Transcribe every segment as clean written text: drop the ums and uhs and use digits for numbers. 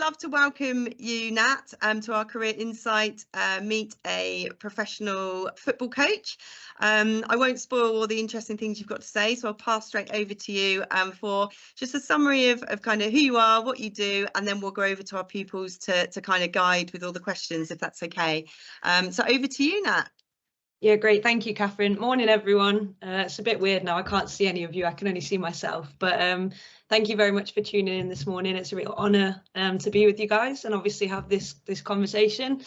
love to welcome you, Nat, to our Career Insight Meet a Professional Football Coach. I won't spoil all the interesting things you've got to say, so I'll pass straight over to you for just a summary of kind of who you are, what you do, and then we'll go over to our pupils to kind of guide with all the questions, if that's okay. So over to you, Nat. Yeah, great. Thank you, Catherine. Morning, everyone. It's a bit weird now. I can't see any of you. I can only see myself. But thank you very much for tuning in this morning. It's a real honour to be with you guys and obviously have this conversation.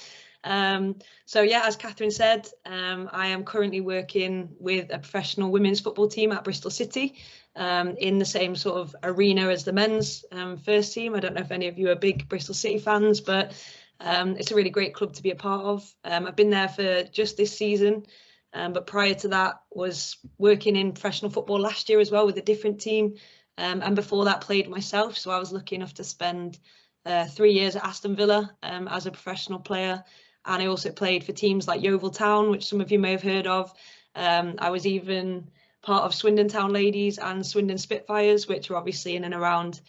So yeah, as Catherine said, I am currently working with a professional women's football team at Bristol City in the same sort of arena as the men's first team. I don't know if any of you are big Bristol City fans, but it's a really great club to be a part of. I've been there for just this season, but prior to that was working in professional football last year as well with a different team. And before that played myself. So I was lucky enough to spend 3 years at Aston Villa as a professional player. And I also played for teams like Yeovil Town, which some of you may have heard of. I was even part of Swindon Town Ladies and Swindon Spitfires, which are obviously in and around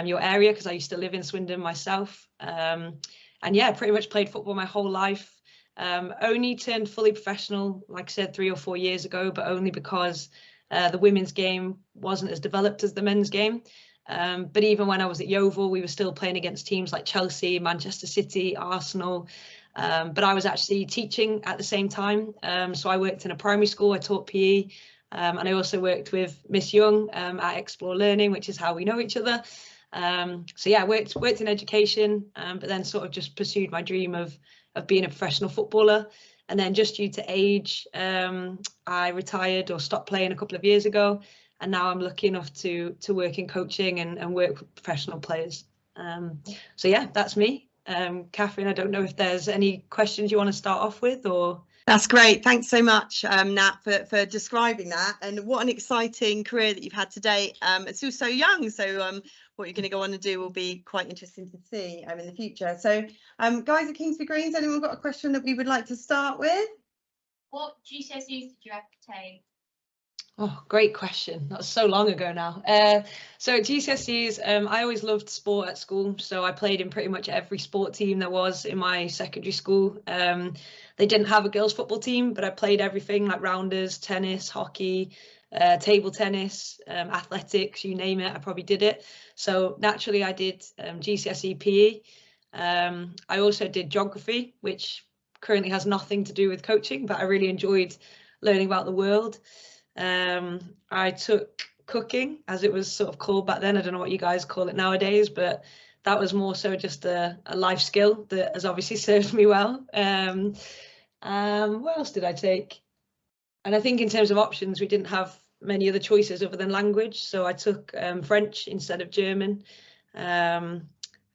your area, because I used to live in Swindon myself. And yeah, pretty much played football my whole life. Only turned fully professional, like I said, 3 or 4 years ago, but only because the women's game wasn't as developed as the men's game. But even when I was at Yeovil, we were still playing against teams like Chelsea, Manchester City, Arsenal. But I was actually teaching at the same time. So I worked in a primary school, I taught PE. And I also worked with Miss Young at Explore Learning, which is how we know each other. So yeah, I worked in education, but then sort of just pursued my dream of being a professional footballer. And then just due to age, I retired or stopped playing a couple of years ago. And now I'm lucky enough to work in coaching and work with professional players. So yeah, that's me. Catherine, I don't know if there's any questions you want to start off with, or... That's great. Thanks so much, Nat, for describing that. And what an exciting career that you've had today. It's still so young. So what you're going to go on and do will be quite interesting to see in the future. So guys at Kingsby Greens, anyone got a question that we would like to start with? What GCSEs did you have to take? Oh, great question. That was so long ago now. So at GCSEs, I always loved sport at school. So I played in pretty much every sport team there was in my secondary school. They didn't have a girls' football team, but I played everything like rounders, tennis, hockey, table tennis, athletics, you name it, I probably did it. So naturally I did GCSE PE. I also did geography, which currently has nothing to do with coaching, but I really enjoyed learning about the world. I took cooking, as it was sort of called back then. I don't know what you guys call it nowadays, but that was more so just a life skill that has obviously served me well. What else did I take? And I think in terms of options, we didn't have many other choices other than language. So I took French instead of German. And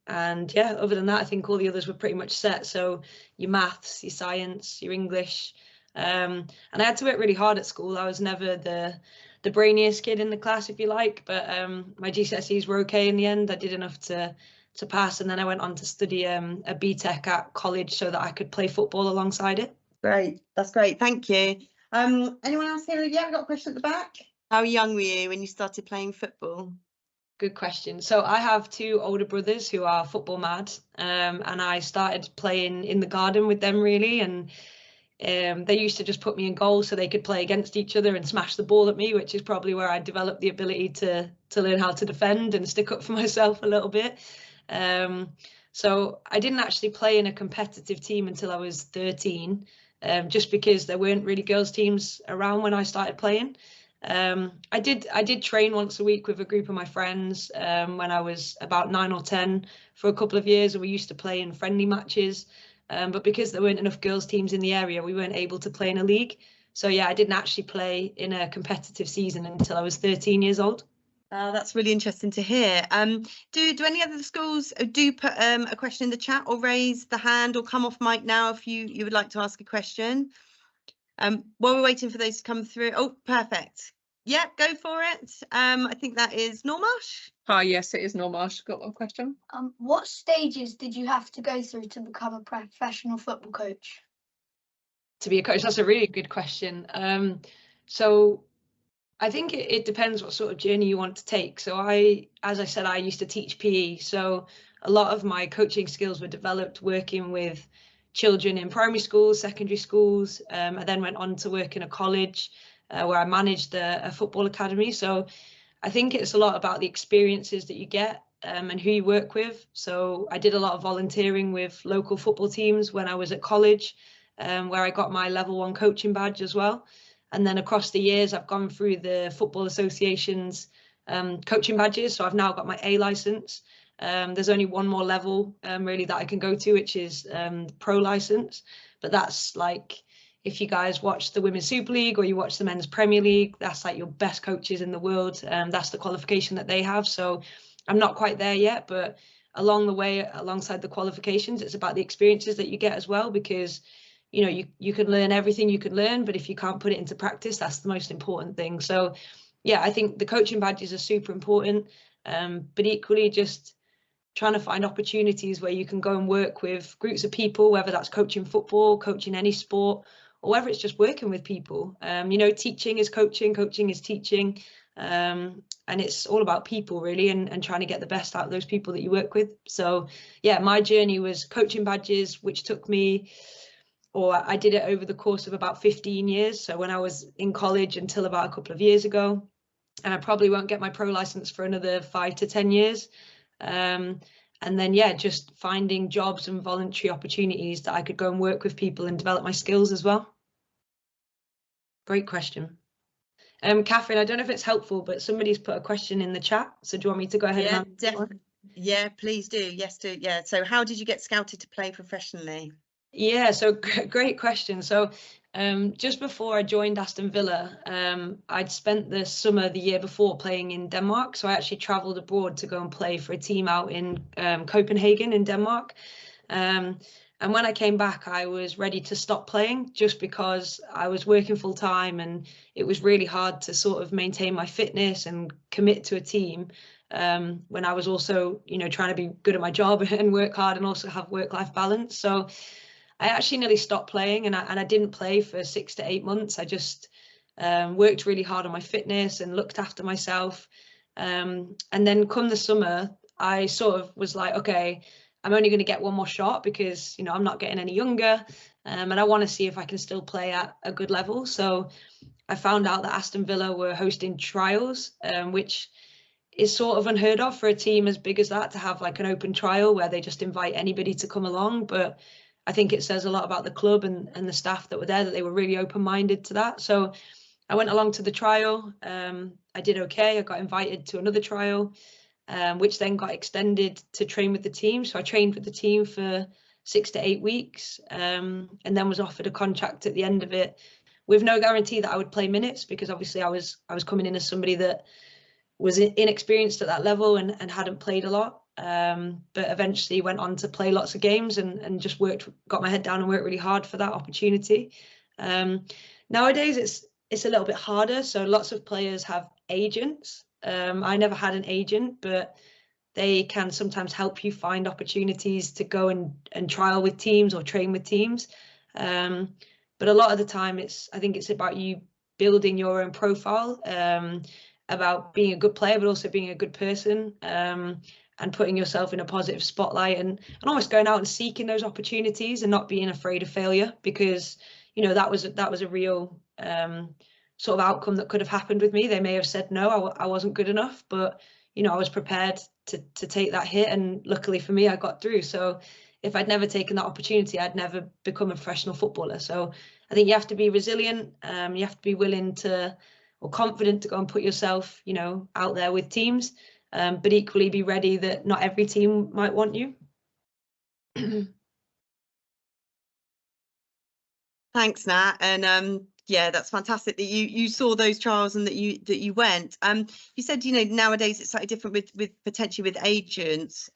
yeah, other than that, I think all the others were pretty much set. So your maths, your science, your English. And I had to work really hard at school. I was never the brainiest kid in the class, if you like, but my GCSEs were okay in the end. I did enough to pass, and then I went on to study a BTEC at college so that I could play football alongside it. Great, that's great, thank you. Anyone else here? Yeah, we got a question at the back. How young were you when you started playing football? Good question. So I have 2 older brothers who are football mad, and I started playing in the garden with them really, and they used to just put me in goal so they could play against each other and smash the ball at me, which is probably where I developed the ability to learn how to defend and stick up for myself a little bit. So I didn't actually play in a competitive team until I was 13, just because there weren't really girls teams around when I started playing. I did train once a week with a group of my friends when I was about 9 or 10 for a couple of years, and we used to play in friendly matches. But because there weren't enough girls teams in the area, we weren't able to play in a league. So yeah, I didn't actually play in a competitive season until I was 13 years old. That's really interesting to hear. Do any other schools do put a question in the chat, or raise the hand, or come off mic now if you would like to ask a question? While we're waiting for those to come through. Oh, perfect. Yeah, go for it. I think that is Normash. Hi, yes, it is Normash. Got one question. What stages did you have to go through to become a professional football coach? To be a coach, that's a really good question. So I think it depends what sort of journey you want to take. So as I said, I used to teach PE. So a lot of my coaching skills were developed working with children in primary schools, secondary schools. I then went on to work in a college where I managed a football academy. So I think it's a lot about the experiences that you get and who you work with. So I did a lot of volunteering with local football teams when I was at college, where I got my level 1 coaching badge as well. And then across the years, I've gone through the Football Association's coaching badges. So I've now got my A license. There's only one more level really that I can go to, which is pro license. But that's like, if you guys watch the Women's Super League or you watch the Men's Premier League, that's like your best coaches in the world. That's the qualification that they have. So I'm not quite there yet, but along the way, alongside the qualifications, it's about the experiences that you get as well, because you know, you can learn everything you can learn, but if you can't put it into practice, that's the most important thing. So yeah, I think the coaching badges are super important, but equally just trying to find opportunities where you can go and work with groups of people, whether that's coaching football, coaching any sport, or whether it's just working with people. You know, teaching is coaching, coaching is teaching, and it's all about people really, and trying to get the best out of those people that you work with. So yeah, my journey was coaching badges, which took me, or I did it over the course of about 15 years. So when I was in college until about a couple of years ago, and I probably won't get my pro license for another 5 to 10 years. And then, yeah, just finding jobs and voluntary opportunities that I could go and work with people and develop my skills as well. Great question. Catherine, I don't know if it's helpful, but somebody's put a question in the chat. So do you want me to go ahead? Yeah, and definitely. Yeah, please do. Yes, do. Yeah. So how did you get scouted to play professionally? Yeah, so great question. So just before I joined Aston Villa, I'd spent the summer the year before playing in Denmark. So I actually travelled abroad to go and play for a team out in Copenhagen in Denmark. And when I came back, I was ready to stop playing just because I was working full time and it was really hard to sort of maintain my fitness and commit to a team when I was also, you know, trying to be good at my job and work hard and also have work-life balance. So I actually nearly stopped playing, and I didn't play for 6 to 8 months. I just worked really hard on my fitness and looked after myself. And then come the summer, I sort of was like, okay, I'm only going to get one more shot because, you know, I'm not getting any younger, and I want to see if I can still play at a good level. So I found out that Aston Villa were hosting trials, which is sort of unheard of for a team as big as that to have like an open trial where they just invite anybody to come along. But I think it says a lot about the club and the staff that were there, that they were really open-minded to that. So I went along to the trial. I did okay. I got invited to another trial, which then got extended to train with the team. So I trained with the team for 6 to 8 weeks, and then was offered a contract at the end of it with no guarantee that I would play minutes, because obviously I was coming in as somebody that was inexperienced at that level and hadn't played a lot. But eventually went on to play lots of games and just got my head down and worked really hard for that opportunity. Nowadays it's a little bit harder. So lots of players have agents. I never had an agent, but they can sometimes help you find opportunities to go and trial with teams or train with teams. But a lot of the time I think it's about you building your own profile, about being a good player, but also being a good person, and putting yourself in a positive spotlight and almost going out and seeking those opportunities and not being afraid of failure, because, you know, that was a real sort of outcome that could have happened with me. They may have said, no, I wasn't good enough, but, you know, I was prepared to take that hit. And luckily for me, I got through. So if I'd never taken that opportunity, I'd never become a professional footballer. So I think you have to be resilient. You have to be willing to, or confident to go and put yourself, you know, out there with teams. But equally be ready that not every team might want you. Thanks, Nat. And yeah, that's fantastic that you saw those trials and that you went. You said, you know, nowadays it's slightly different with potentially with agents.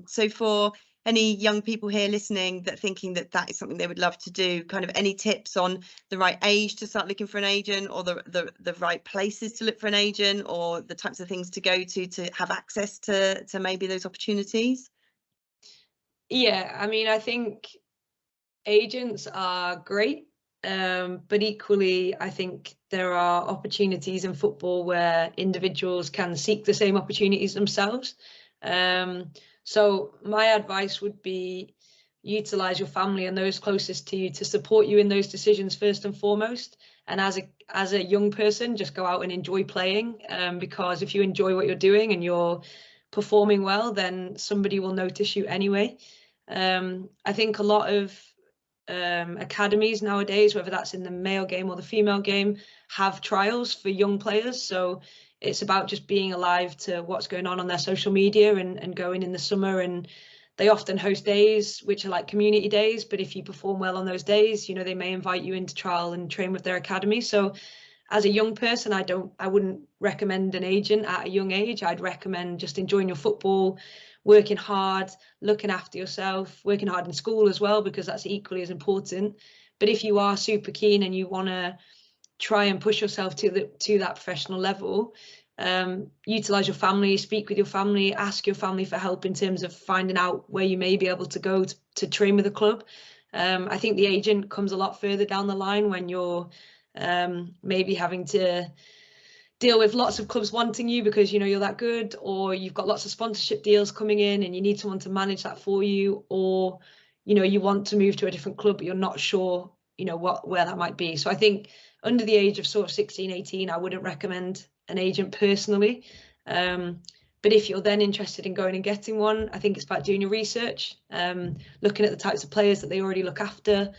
So for any young people here listening that thinking that is something they would love to do, kind of any tips on the right age to start looking for an agent, or the right places to look for an agent, or the types of things to go to have access to maybe those opportunities? Yeah, I mean, I think agents are great, but equally I think there are opportunities in football where individuals can seek the same opportunities themselves. So my advice would be utilize your family and those closest to you to support you in those decisions first and foremost. And as a young person, just go out and enjoy playing, because if you enjoy what you're doing and you're performing well, then somebody will notice you anyway. I think a lot of academies nowadays, whether that's in the male game or the female game, have trials for young players. So it's about just being alive to what's going on their social media and going in the summer. And they often host days which are like community days, but if you perform well on those days, you know, they may invite you into trial and train with their academy. So as a young person, I wouldn't recommend an agent at a young age. I'd recommend just enjoying your football, working hard, looking after yourself, working hard in school as well, because that's equally as important. But if you are super keen and you want to try and push yourself to that professional level, utilize your family, speak with your family, ask your family for help in terms of finding out where you may be able to go to train with a club. I think the agent comes a lot further down the line when you're maybe having to deal with lots of clubs wanting you because, you know, you're that good, or you've got lots of sponsorship deals coming in and you need someone to manage that for you, or, you know, you want to move to a different club but you're not sure, you know, where that might be. So I think under the age of sort of 16, 18, I wouldn't recommend an agent personally. But if you're then interested in going and getting one, I think it's about doing your research, looking at the types of players that they already look after.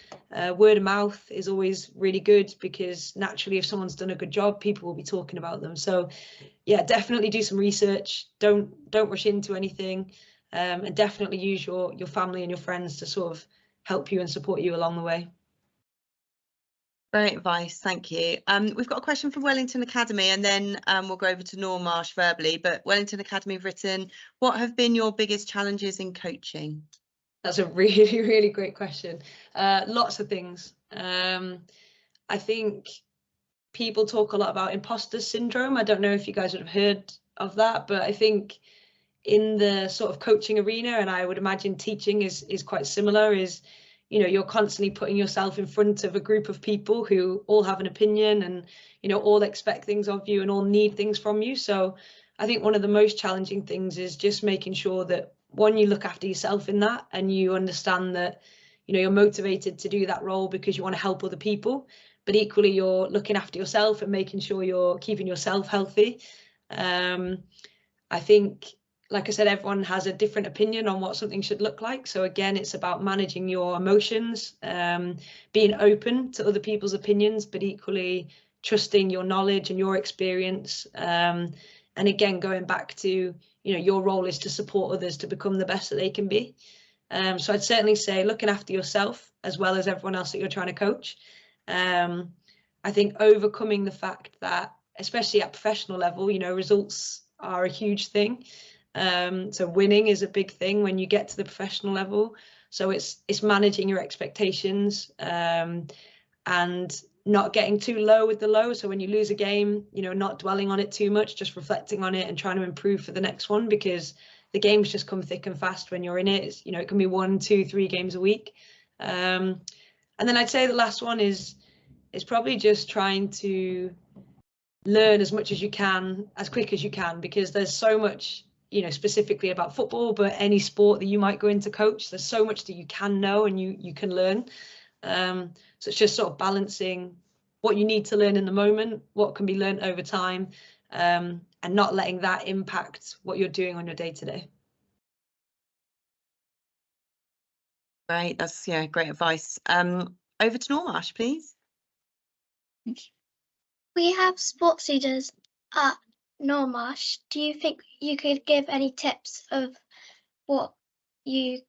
Word of mouth is always really good, because naturally, if someone's done a good job, people will be talking about them. So yeah, definitely do some research. Don't rush into anything, and definitely use your family and your friends to sort of help you and support you along the way. Great advice, thank you. We've got a question from Wellington Academy, and then we'll go over to Normarsh verbally. But Wellington Academy have written, what have been your biggest challenges in coaching? That's a really, really great question. Lots of things. I think people talk a lot about imposter syndrome. I don't know if you guys would have heard of that, but I think in the sort of coaching arena, and I would imagine teaching is quite similar, is, you know, you're constantly putting yourself in front of a group of people who all have an opinion and, you know, all expect things of you and all need things from you. So I think one of the most challenging things is just making sure that, one, you look after yourself in that, and you understand that, you know, you're motivated to do that role because you want to help other people, but equally you're looking after yourself and making sure you're keeping yourself healthy. I think, like I said, everyone has a different opinion on what something should look like. So again, it's about managing your emotions, being open to other people's opinions, but equally trusting your knowledge and your experience. And again, going back to, you know, your role is to support others to become the best that they can be. So I'd certainly say looking after yourself as well as everyone else that you're trying to coach. I think overcoming the fact that, especially at professional level, you know, results are a huge thing. So winning is a big thing when you get to the professional level. So it's managing your expectations, and not getting too low with the low. So when you lose a game, you know, not dwelling on it too much, just reflecting on it and trying to improve for the next one, because the games just come thick and fast when you're in it. It's, you know, it can be 1, 2, 3 games a week. And then I'd say the last one is probably just trying to learn as much as you can, as quick as you can, because there's so much, you know, specifically about football, but any sport that you might go into coach, there's so much that you can know and you can learn. So it's just sort of balancing what you need to learn in the moment, what can be learned over time, and not letting that impact what you're doing on your day-to-day. Great, that's, yeah, great advice. Over to Normarsh, please. We have sports leaders at Normarsh. Do you think you could give any tips of what you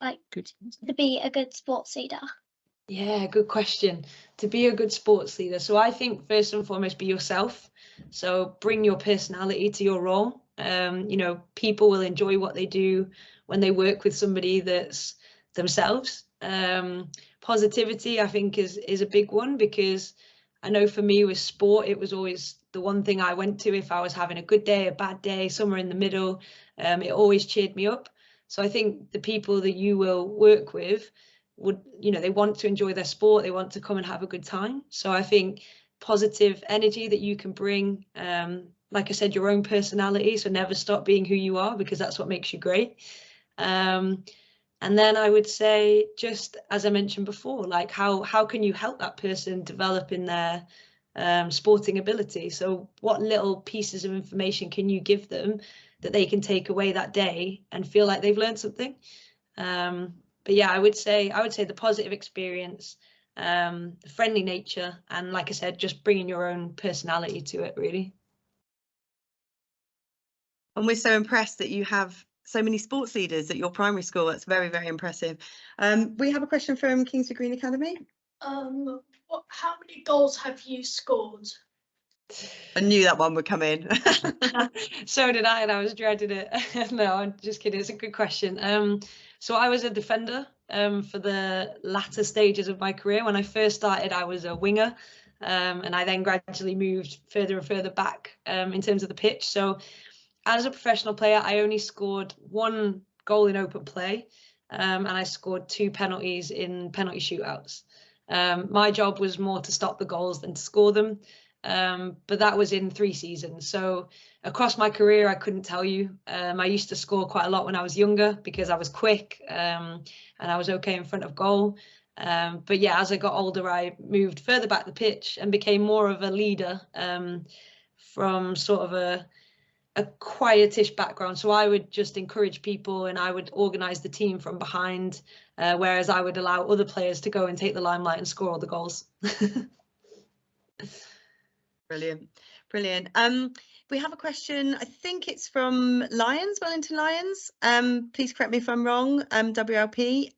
like to be a good sports leader? Yeah, good question. To be a good sports leader, so I think first and foremost, be yourself. So bring your personality to your role. You know, people will enjoy what they do when they work with somebody that's themselves. Positivity, I think, is a big one, because I know for me with sport, it was always the one thing I went to if I was having a good day, a bad day, somewhere in the middle. It always cheered me up. So I think the people that you will work with would, you know, they want to enjoy their sport, they want to come and have a good time. So I think positive energy that you can bring, like I said, your own personality. So never stop being who you are, because that's what makes you great. And then I would say, just as I mentioned before, like how can you help that person develop in their sporting ability? So what little pieces of information can you give them that they can take away that day and feel like they've learned something? But yeah, I would say the positive experience, the friendly nature, and like I said, just bringing your own personality to it, really. And we're so impressed that you have so many sports leaders at your primary school. That's very, very impressive. We have a question from Kingsford Green Academy. How many goals have you scored? I knew that one would come in. So did I, and I was dreading it. No, I'm just kidding. It's a good question. So I was a defender for the latter stages of my career. When I first started, I was a winger, and I then gradually moved further and further back in terms of the pitch. So as a professional player, I only scored 1 goal in open play, and I scored 2 penalties in penalty shootouts. My job was more to stop the goals than to score them. But that was in 3 seasons. So across my career, I couldn't tell you. I used to score quite a lot when I was younger because I was quick, and I was okay in front of goal. But yeah, as I got older, I moved further back the pitch and became more of a leader, from sort of a quietish background. So I would just encourage people and I would organise the team from behind, whereas I would allow other players to go and take the limelight and score all the goals. Brilliant, brilliant. We have a question. I think it's from Lions, Wellington Lions. Please correct me if I'm wrong. WLP.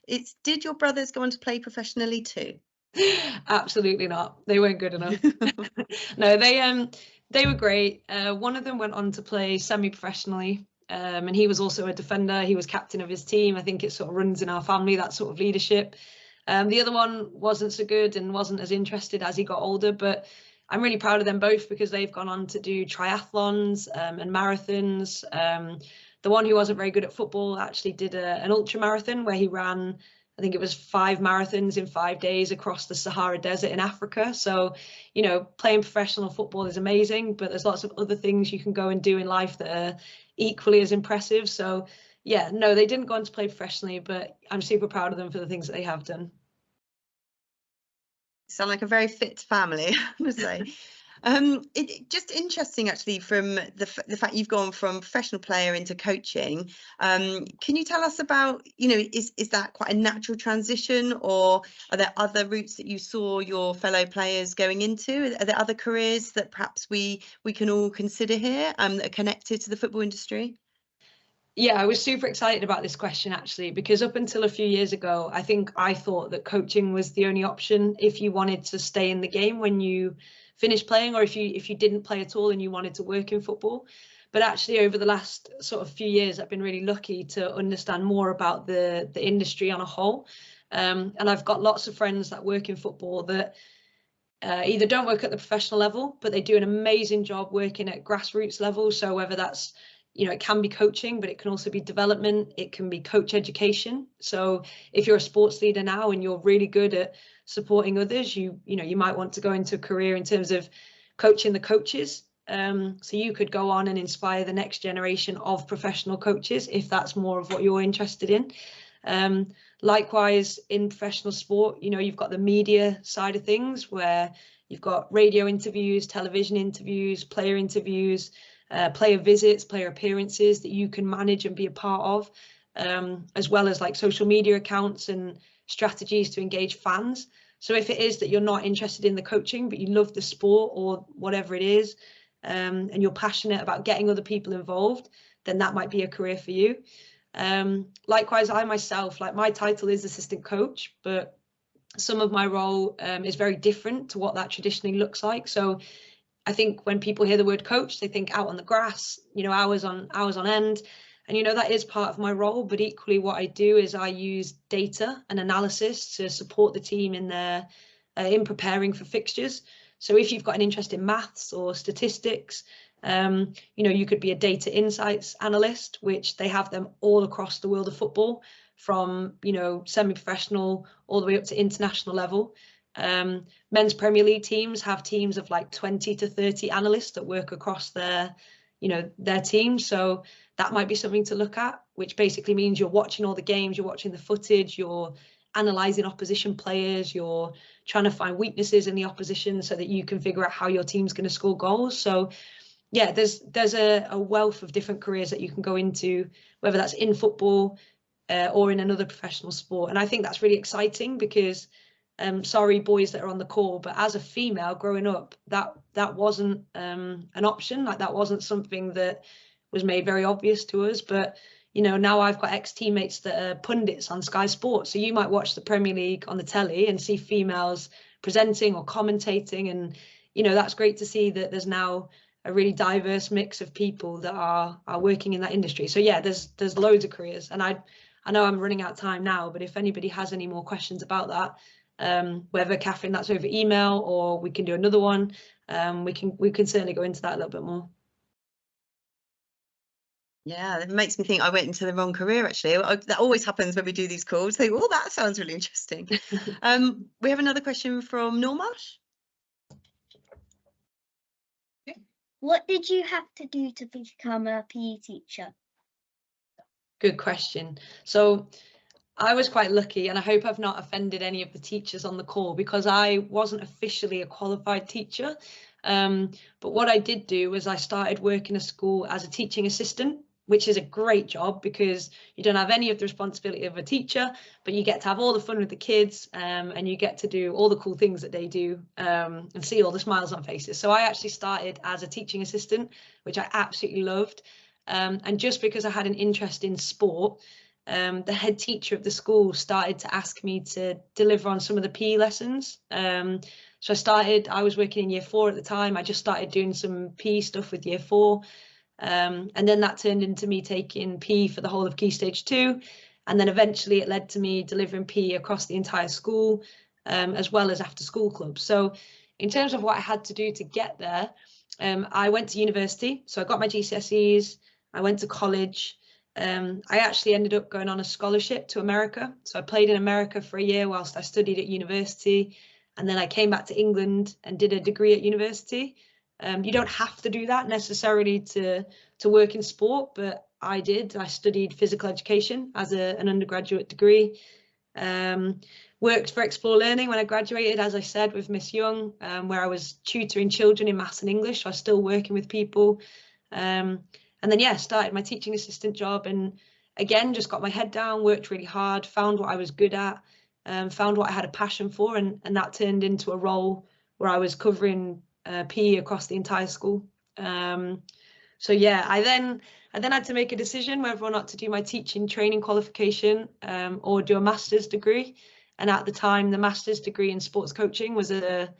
It's, did your brothers go on to play professionally too? Absolutely not. They weren't good enough. No, they were great. One of them went on to play semi-professionally, and he was also a defender. He was captain of his team. I think it sort of runs in our family, that sort of leadership. The other one wasn't so good and wasn't as interested as he got older, but I'm really proud of them both because they've gone on to do triathlons and marathons. The one who wasn't very good at football actually did an ultra marathon where he ran, I think it was 5 marathons in 5 days across the Sahara Desert in Africa. So, you know, playing professional football is amazing, but there's lots of other things you can go and do in life that are equally as impressive. So yeah, no, they didn't go on to play professionally, but I'm super proud of them for the things that they have done. Sound like a very fit family, I must say. It just interesting actually, from the fact you've gone from professional player into coaching. Can you tell us about, you know, is that quite a natural transition, or are there other routes that you saw your fellow players going into? Are there other careers that perhaps we can all consider here, that are connected to the football industry? Yeah, I was super excited about this question actually, because up until a few years ago, I thought that coaching was the only option if you wanted to stay in the game when you finished playing, or if you didn't play at all and you wanted to work in football. But actually over the last sort of few years, I've been really lucky to understand more about the industry on a whole. And I've got lots of friends that work in football that either don't work at the professional level, but they do an amazing job working at grassroots level. So whether that's, you know, it can be coaching, but it can also be development. It can be coach education. So if you're a sports leader now and you're really good at supporting others, you know, you might want to go into a career in terms of coaching the coaches. So you could go on and inspire the next generation of professional coaches if that's more of what you're interested in. Likewise, in professional sport, you know, you've got the media side of things where you've got radio interviews, television interviews, player interviews, player visits, player appearances that you can manage and be a part of, as well as like social media accounts and strategies to engage fans. So if it is that you're not interested in the coaching, but you love the sport or whatever it is, and you're passionate about getting other people involved, then that might be a career for you. Likewise, I myself, like my title is assistant coach, but some of my role is very different to what that traditionally looks like. So I think when people hear the word coach, they think out on the grass, you know, hours on end. And, you know, that is part of my role. But equally, what I do is I use data and analysis to support the team in their in preparing for fixtures. So if you've got an interest in maths or statistics, you know, you could be a data insights analyst, which they have them all across the world of football, from, you know, semi-professional all the way up to international level. Men's Premier League teams have teams of like 20 to 30 analysts that work across their team. So that might be something to look at, which basically means you're watching all the games, you're watching the footage, you're analysing opposition players, you're trying to find weaknesses in the opposition so that you can figure out how your team's going to score goals. So yeah, there's a wealth of different careers that you can go into, whether that's in football or in another professional sport. And I think that's really exciting because, sorry, boys that are on the call, but as a female growing up, that wasn't an option. Like, that wasn't something that was made very obvious to us. But now I've got ex-teammates that are pundits on Sky Sports. So you might watch the Premier League on the telly and see females presenting or commentating. And, that's great to see that there's now a really diverse mix of people that are working in that industry. So yeah, there's loads of careers. And I know I'm running out of time now, but if anybody has any more questions about that, whether, Catherine, that's over email or we can do another one, we can certainly go into that a little bit more. Yeah, it makes me think I went into the wrong career, actually. That always happens when we do these calls. Think, oh, that sounds really interesting. We have another question from Normarsh. What did you have to do to become a PE teacher? Good question. So I was quite lucky, and I hope I've not offended any of the teachers on the call, because I wasn't officially a qualified teacher. But what I did do was I started working at school as a teaching assistant, which is a great job because you don't have any of the responsibility of a teacher, but you get to have all the fun with the kids, and you get to do all the cool things that they do, and see all the smiles on faces. So I actually started as a teaching assistant, which I absolutely loved. And just because I had an interest in sport, the head teacher of the school started to ask me to deliver on some of the PE lessons. So I was working in year 4 at the time. I just started doing some PE stuff with year 4. And then that turned into me taking PE for the whole of Key Stage 2. And then eventually it led to me delivering PE across the entire school, as well as after school clubs. So in terms of what I had to do to get there, I went to university. So I got my GCSEs, I went to college. I actually ended up going on a scholarship to America. So I played in America for a year whilst I studied at university. And then I came back to England and did a degree at university. You don't have to do that necessarily to work in sport, but I did. I studied physical education as an undergraduate degree. Worked for Explore Learning when I graduated, as I said, with Miss Young, where I was tutoring children in maths and English. So I was still working with people. And then, yeah, started my teaching assistant job, and again, just got my head down, worked really hard, found what I was good at, found what I had a passion for, and that turned into a role where I was covering PE across the entire school. So yeah, I then had to make a decision whether or not to do my teaching training qualification, or do a master's degree. And at the time, the master's degree in sports coaching was a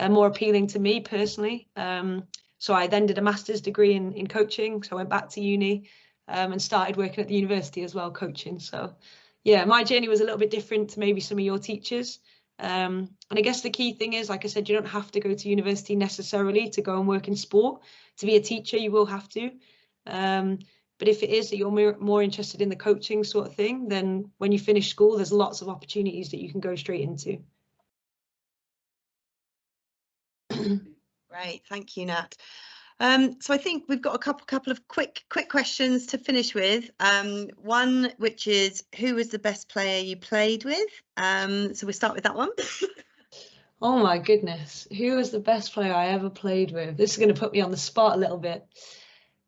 more appealing to me personally. So I then did a master's degree in coaching. So I went back to uni, and started working at the university as well, coaching. So yeah, my journey was a little bit different to maybe some of your teachers. And I guess the key thing is, like I said, you don't have to go to university necessarily to go and work in sport. To be a teacher, you will have to. But if it is that you're more interested in the coaching sort of thing, then when you finish school, there's lots of opportunities that you can go straight into. Great, thank you, Nat. So I think we've got a couple of quick questions to finish with. One which is, who was the best player you played with? So we'll start with that one. Oh my goodness, who was the best player I ever played with? This is going to put me on the spot a little bit.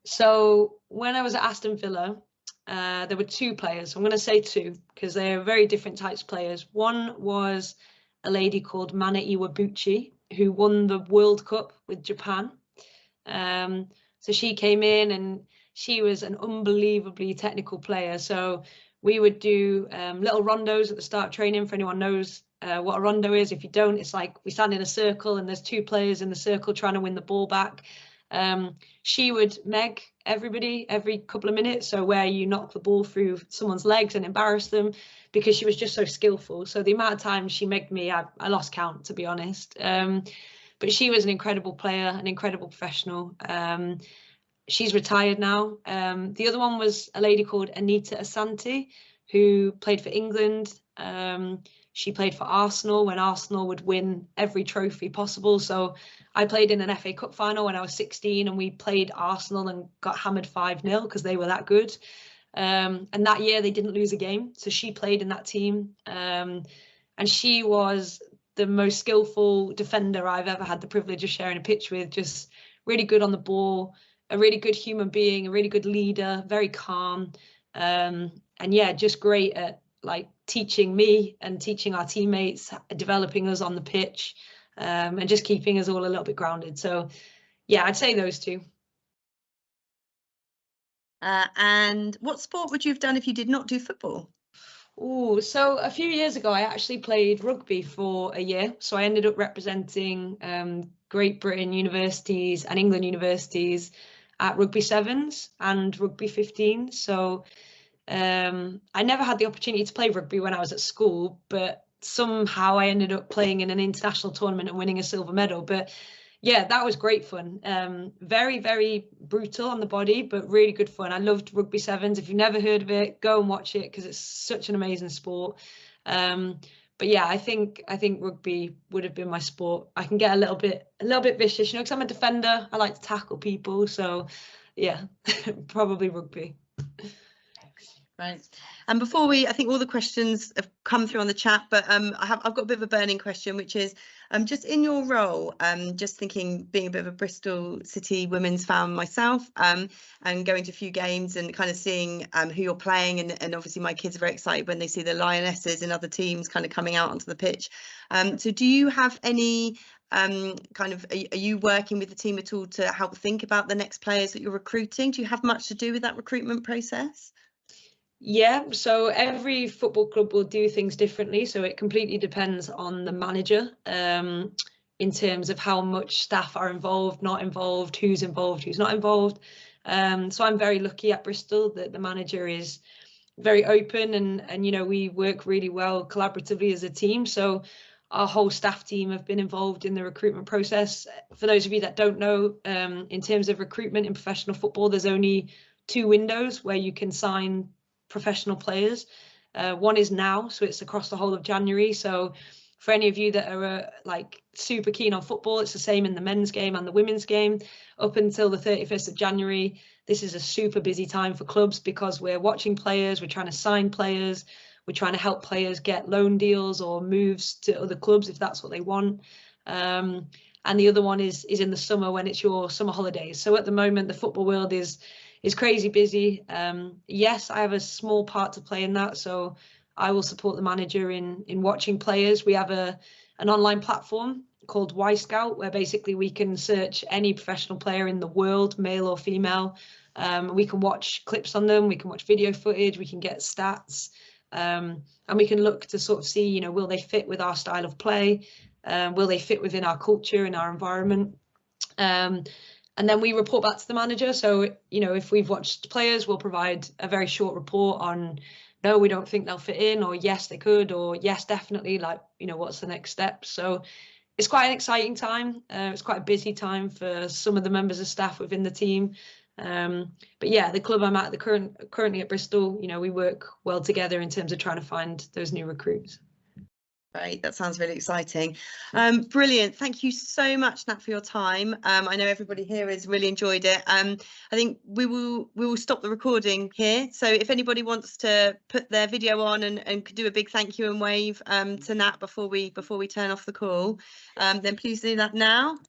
So when I was at Aston Villa, there were 2 players. I'm going to say 2 because they are very different types of players. One was a lady called Mana Iwabuchi, who won the World Cup with Japan. So she came in and she was an unbelievably technical player. So we would do little rondos at the start of training, for anyone knows what a rondo is. If you don't, it's like we stand in a circle and there's 2 players in the circle trying to win the ball back. She would meg everybody every couple of minutes, so where you knock the ball through someone's legs and embarrass them, because she was just so skillful. So the amount of times she megged me, I lost count, to be honest. But she was an incredible player, an incredible professional. She's retired now. The other one was a lady called Anita Asante, who played for England. She played for Arsenal when Arsenal would win every trophy possible. So I played in an FA Cup final when I was 16, and we played Arsenal and got hammered 5-0 because they were that good. And that year they didn't lose a game. So she played in that team. And she was the most skillful defender I've ever had the privilege of sharing a pitch with. Just really good on the ball, a really good human being, a really good leader, very calm. And yeah, just great at like teaching me and teaching our teammates, developing us on the pitch, and just keeping us all a little bit grounded. So yeah, I'd say those two. And what sport would you have done if you did not do football? Oh, so a few years ago, I actually played rugby for a year. So I ended up representing Great Britain universities and England universities at rugby sevens and rugby 15. So I never had the opportunity to play rugby when I was at school, but somehow I ended up playing in an international tournament and winning a silver medal. But yeah, that was great fun. Very, very brutal on the body, but really good fun. I loved rugby sevens. If you've never heard of it, go and watch it because it's such an amazing sport. But yeah, I think rugby would have been my sport. I can get a little bit vicious, because I'm a defender. I like to tackle people. So yeah, probably rugby. Right. And before I think all the questions have come through on the chat, but I've got a bit of a burning question, which is just in your role, just thinking, being a bit of a Bristol City Women's fan myself, and going to a few games and kind of seeing who you're playing, and obviously my kids are very excited when they see the Lionesses and other teams kind of coming out onto the pitch. So do you have any kind of, are you working with the team at all to help think about the next players that you're recruiting? Do you have much to do with that recruitment process? Yeah, so every football club will do things differently. So it completely depends on the manager in terms of how much staff are involved, not involved, who's not involved. So I'm very lucky at Bristol that the manager is very open and we work really well collaboratively as a team. So our whole staff team have been involved in the recruitment process. For those of you that don't know, in terms of recruitment in professional football, there's only 2 windows where you can sign professional players. One is now, so it's across the whole of January. So for any of you that are like super keen on football, it's the same in the men's game and the women's game. Up until the 31st of January, this is a super busy time for clubs because we're watching players, we're trying to sign players, we're trying to help players get loan deals or moves to other clubs if that's what they want. And the other one is in the summer when it's your summer holidays. So at the moment, the football world is crazy busy. Yes, I have a small part to play in that. So I will support the manager in watching players. We have an online platform called Y Scout, where basically we can search any professional player in the world, male or female. We can watch clips on them. We can watch video footage. We can get stats. And we can look to sort of see, will they fit with our style of play? Will they fit within our culture and our environment? And then we report back to the manager. So, if we've watched players, we'll provide a very short report on, no, we don't think they'll fit in, or yes, they could, or yes, definitely, like, what's the next step? So it's quite an exciting time. It's quite a busy time for some of the members of staff within the team. But yeah, the club I'm at, currently at Bristol, we work well together in terms of trying to find those new recruits. Right, that sounds really exciting. Brilliant. Thank you so much, Nat, for your time. I know everybody here has really enjoyed it. I think we will stop the recording here. So if anybody wants to put their video on and do a big thank you and wave to Nat before we turn off the call, then please do that now.